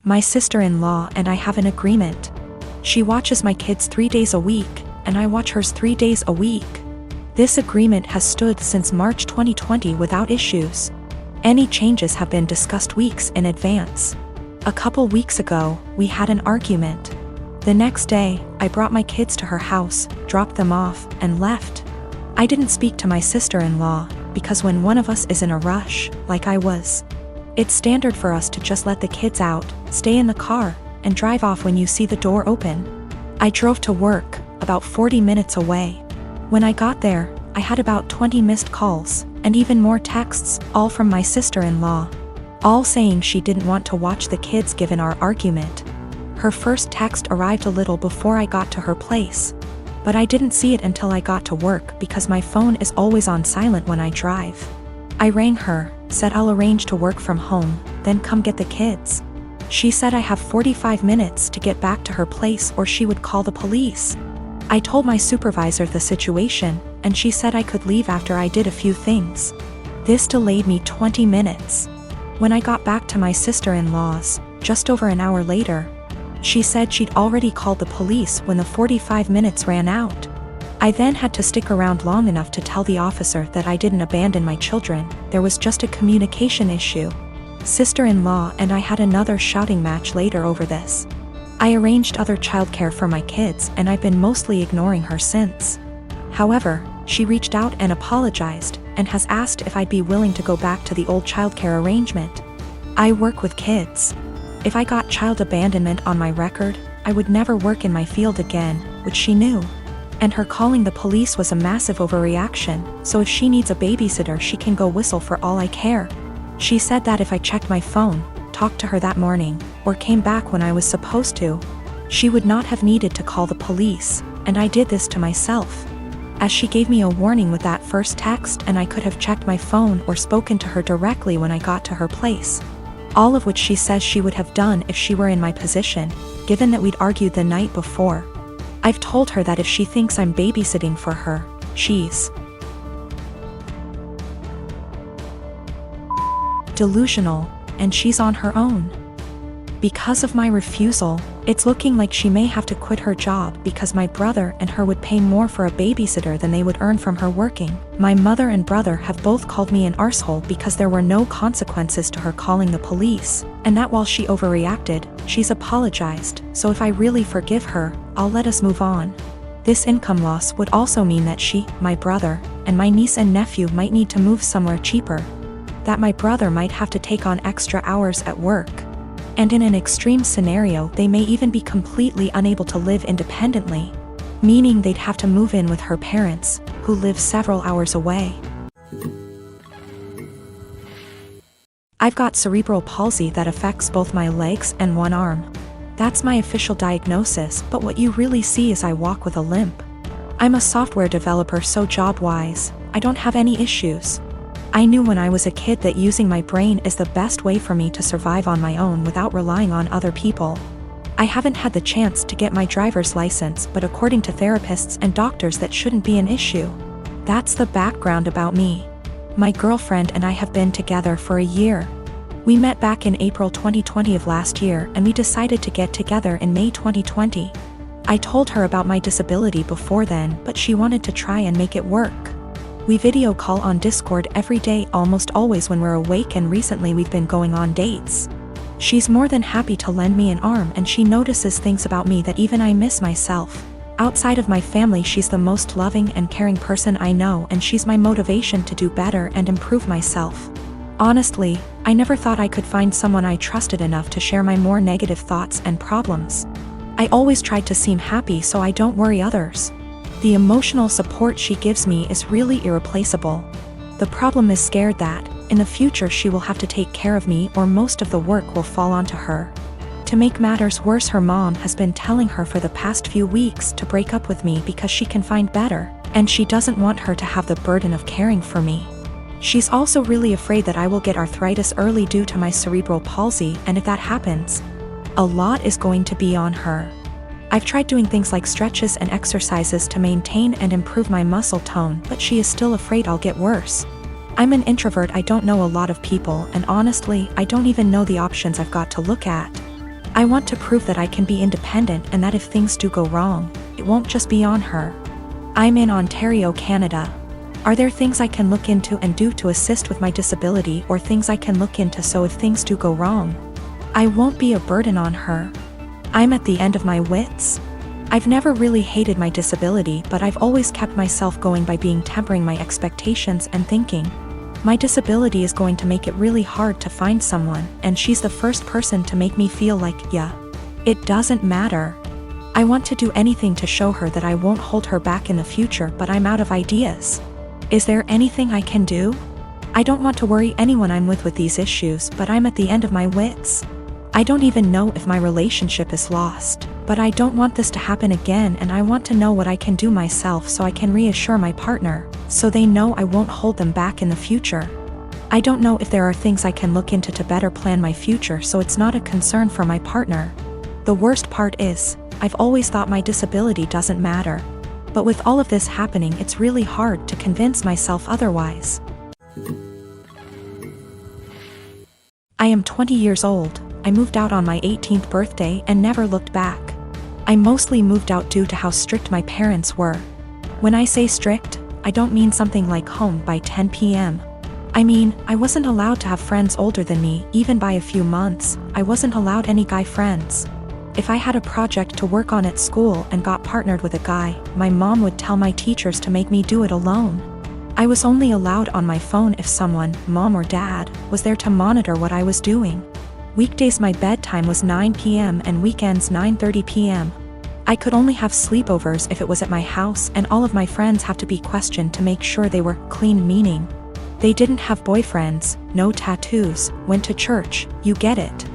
My sister-in-law and I have an agreement. She watches my kids 3 days a week, and I watch hers 3 days a week. This agreement has stood since March 2020 without issues. Any changes have been discussed weeks in advance. A couple weeks ago, we had an argument. The next day, I brought my kids to her house, dropped them off, and left. I didn't speak to my sister-in-law, because when one of us is in a rush, like I was, it's standard for us to just let the kids out, stay in the car, and drive off when you see the door open. I drove to work, about 40 minutes away. When I got there, I had about 20 missed calls, and even more texts, all from my sister-in-law, all saying she didn't want to watch the kids given our argument. Her first text arrived a little before I got to her place, but I didn't see it until I got to work because my phone is always on silent when I drive. I rang her, said I'll arrange to work from home, then come get the kids. She said I have 45 minutes to get back to her place or she would call the police. I told my supervisor the situation, and she said I could leave after I did a few things. This delayed me 20 minutes. When I got back to my sister-in-law's, just over an hour later, she said she'd already called the police when the 45 minutes ran out. I then had to stick around long enough to tell the officer that I didn't abandon my children, there was just a communication issue. Sister-in-law and I had another shouting match later over this. I arranged other childcare for my kids and I've been mostly ignoring her since. However, she reached out and apologized, and has asked if I'd be willing to go back to the old childcare arrangement. I work with kids. If I got child abandonment on my record, I would never work in my field again, which she knew. And her calling the police was a massive overreaction, so if she needs a babysitter she can go whistle for all I care. She said that if I checked my phone, talked to her that morning, or came back when I was supposed to, she would not have needed to call the police, and I did this to myself. As she gave me a warning with that first text, and I could have checked my phone or spoken to her directly when I got to her place. All of which she says she would have done if she were in my position, given that we'd argued the night before. I've told her that if she thinks I'm babysitting for her, she's delusional, and she's on her own. Because of my refusal, it's looking like she may have to quit her job because my brother and her would pay more for a babysitter than they would earn from her working. My mother and brother have both called me an arsehole because there were no consequences to her calling the police, and that while she overreacted, she's apologized, so if I really forgive her, I'll let us move on. This income loss would also mean that she, my brother, and my niece and nephew might need to move somewhere cheaper. That my brother might have to take on extra hours at work. And in an extreme scenario they may even be completely unable to live independently, meaning they'd have to move in with her parents, who live several hours away. I've got cerebral palsy that affects both my legs and one arm. That's my official diagnosis, but what you really see is I walk with a limp. I'm a software developer, so job-wise, I don't have any issues. I knew when I was a kid that using my brain is the best way for me to survive on my own without relying on other people. I haven't had the chance to get my driver's license, but according to therapists and doctors that shouldn't be an issue. That's the background about me. My girlfriend and I have been together for a year. We met back in April 2020 of last year, and we decided to get together in May 2020. I told her about my disability before then, but she wanted to try and make it work. We video call on Discord every day, almost always when we're awake, and recently we've been going on dates. She's more than happy to lend me an arm, and she notices things about me that even I miss myself. Outside of my family, she's the most loving and caring person I know, and she's my motivation to do better and improve myself. Honestly, I never thought I could find someone I trusted enough to share my more negative thoughts and problems. I always tried to seem happy so I don't worry others. The emotional support she gives me is really irreplaceable. The problem is scared that, in the future, she will have to take care of me or most of the work will fall onto her. To make matters worse, her mom has been telling her for the past few weeks to break up with me because she can find better, and she doesn't want her to have the burden of caring for me. She's also really afraid that I will get arthritis early due to my cerebral palsy, and if that happens, a lot is going to be on her. I've tried doing things like stretches and exercises to maintain and improve my muscle tone, but she is still afraid I'll get worse. I'm an introvert, I don't know a lot of people, and honestly, I don't even know the options I've got to look at. I want to prove that I can be independent and that if things do go wrong, it won't just be on her. I'm in Ontario, Canada. Are there things I can look into and do to assist with my disability, or things I can look into so if things do go wrong, I won't be a burden on her? I'm at the end of my wits. I've never really hated my disability, but I've always kept myself going by tempering my expectations and thinking, my disability is going to make it really hard to find someone, and she's the first person to make me feel like, yeah, it doesn't matter. I want to do anything to show her that I won't hold her back in the future, but I'm out of ideas. Is there anything I can do? I don't want to worry anyone I'm with these issues, but I'm at the end of my wits. I don't even know if my relationship is lost, but I don't want this to happen again, and I want to know what I can do myself so I can reassure my partner, so they know I won't hold them back in the future. I don't know if there are things I can look into to better plan my future so it's not a concern for my partner. The worst part is, I've always thought my disability doesn't matter. But with all of this happening, it's really hard to convince myself otherwise. I am 20 years old. I moved out on my 18th birthday and never looked back. I mostly moved out due to how strict my parents were. When I say strict, I don't mean something like home by 10 p.m. I mean, I wasn't allowed to have friends older than me, even by a few months. I wasn't allowed any guy friends. If I had a project to work on at school and got partnered with a guy, my mom would tell my teachers to make me do it alone. I was only allowed on my phone if someone, mom or dad, was there to monitor what I was doing. Weekdays my bedtime was 9 p.m. and weekends 9:30 p.m. I could only have sleepovers if it was at my house, and all of my friends have to be questioned to make sure they were clean, meaning they didn't have boyfriends, no tattoos, went to church, you get it.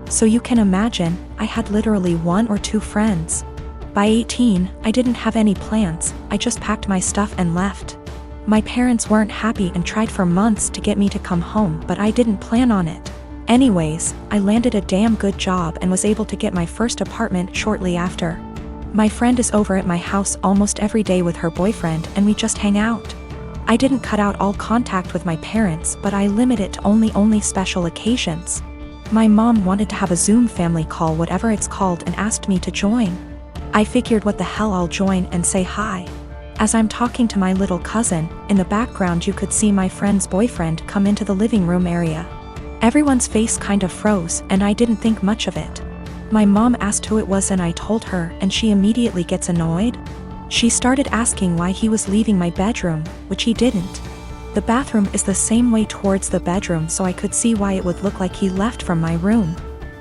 So you can imagine, I had literally 1 or 2 friends. By 18, I didn't have any plans, I just packed my stuff and left. My parents weren't happy and tried for months to get me to come home, but I didn't plan on it. Anyways, I landed a damn good job and was able to get my first apartment shortly after. My friend is over at my house almost every day with her boyfriend, and we just hang out. I didn't cut out all contact with my parents, but I limit it to only special occasions. My mom wanted to have a Zoom family call, whatever it's called, and asked me to join. I figured what the hell, I'll join and say hi. As I'm talking to my little cousin, in the background you could see my friend's boyfriend come into the living room area. Everyone's face kind of froze, and I didn't think much of it. My mom asked who it was and I told her, and she immediately gets annoyed. She started asking why he was leaving my bedroom, which he didn't. The bathroom is the same way towards the bedroom, so I could see why it would look like he left from my room.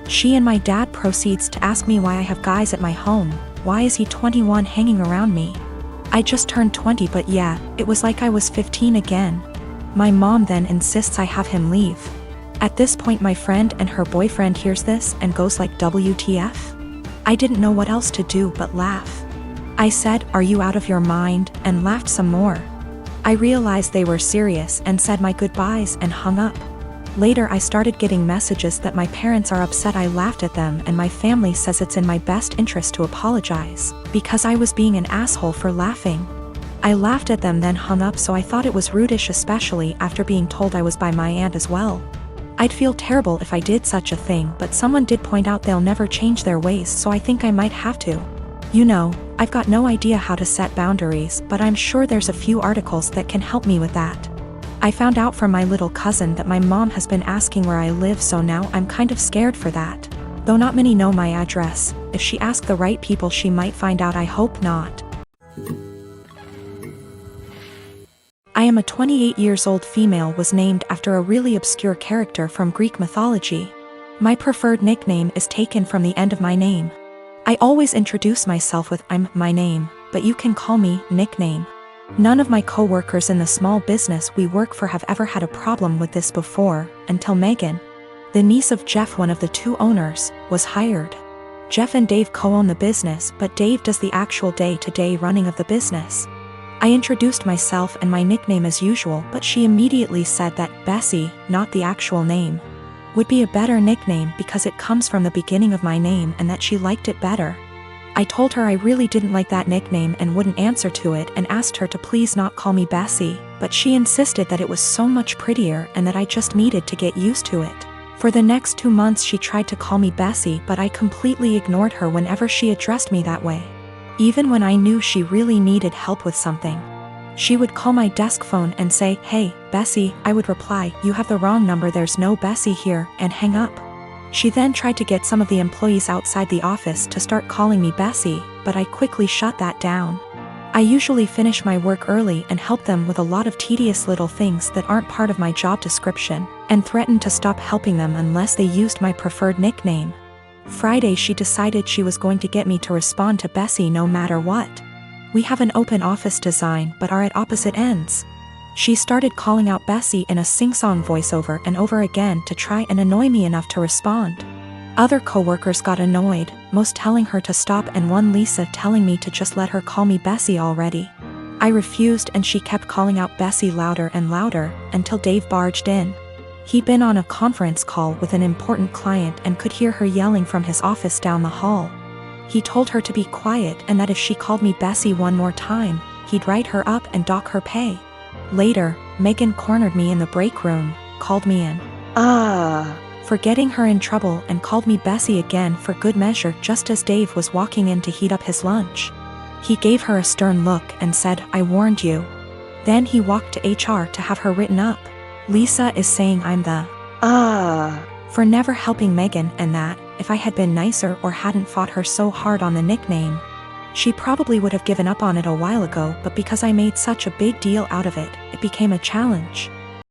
She and my dad proceeds to ask me why I have guys at my home, why is he 21 hanging around me? I just turned 20, but yeah, it was like I was 15 again. My mom then insists I have him leave. At this point my friend and her boyfriend hears this and goes like, WTF? I didn't know what else to do but laugh. I said, are you out of your mind, and laughed some more. I realized they were serious and said my goodbyes and hung up. Later I started getting messages that my parents are upset I laughed at them, and my family says it's in my best interest to apologize, because I was being an asshole for laughing. I laughed at them then hung up, so I thought it was rudish, especially after being told I was by my aunt as well. I'd feel terrible if I did such a thing, but someone did point out they'll never change their ways, so I think I might have to. You know, I've got no idea how to set boundaries, but I'm sure there's a few articles that can help me with that. I found out from my little cousin that my mom has been asking where I live, so now I'm kind of scared for that. Though not many know my address, if she asks the right people she might find out, I hope not. I am a 28 years old female, was named after a really obscure character from Greek mythology. My preferred nickname is taken from the end of my name. I always introduce myself with I'm my name, but you can call me nickname. None of my co-workers in the small business we work for have ever had a problem with this before, until Megan, the niece of Jeff, one of the 2 owners, was hired. Jeff and Dave co-own the business, but Dave does the actual day-to-day running of the business. I introduced myself and my nickname as usual, but she immediately said that Bessie, not the actual name, would be a better nickname because it comes from the beginning of my name, and that she liked it better. I told her I really didn't like that nickname and wouldn't answer to it, and asked her to please not call me Bessie, but she insisted that it was so much prettier and that I just needed to get used to it. For the next 2 months she tried to call me Bessie, but I completely ignored her whenever she addressed me that way. Even when I knew she really needed help with something. She would call my desk phone and say, "Hey, Bessie," I would reply, "You have the wrong number, there's no Bessie here," and hang up. She then tried to get some of the employees outside the office to start calling me Bessie, but I quickly shut that down. I usually finish my work early and help them with a lot of tedious little things that aren't part of my job description, and threatened to stop helping them unless they used my preferred nickname. Friday she decided she was going to get me to respond to Bessie no matter what. We have an open office design but are at opposite ends. She started calling out Bessie in a sing-song voiceover and over again to try and annoy me enough to respond. Other coworkers got annoyed, most telling her to stop and one Lisa telling me to just let her call me Bessie already. I refused and she kept calling out Bessie louder and louder, until Dave barged in. He'd been on a conference call with an important client and could hear her yelling from his office down the hall. He told her to be quiet and that if she called me Bessie one more time, he'd write her up and dock her pay. Later, Megan cornered me in the break room, called me in for getting her in trouble and called me Bessie again for good measure just as Dave was walking in to heat up his lunch. He gave her a stern look and said, "I warned you." Then he walked to HR to have her written up. Lisa is saying I'm the for never helping Megan and that, if I had been nicer or hadn't fought her so hard on the nickname, she probably would have given up on it a while ago, but because I made such a big deal out of it, it became a challenge.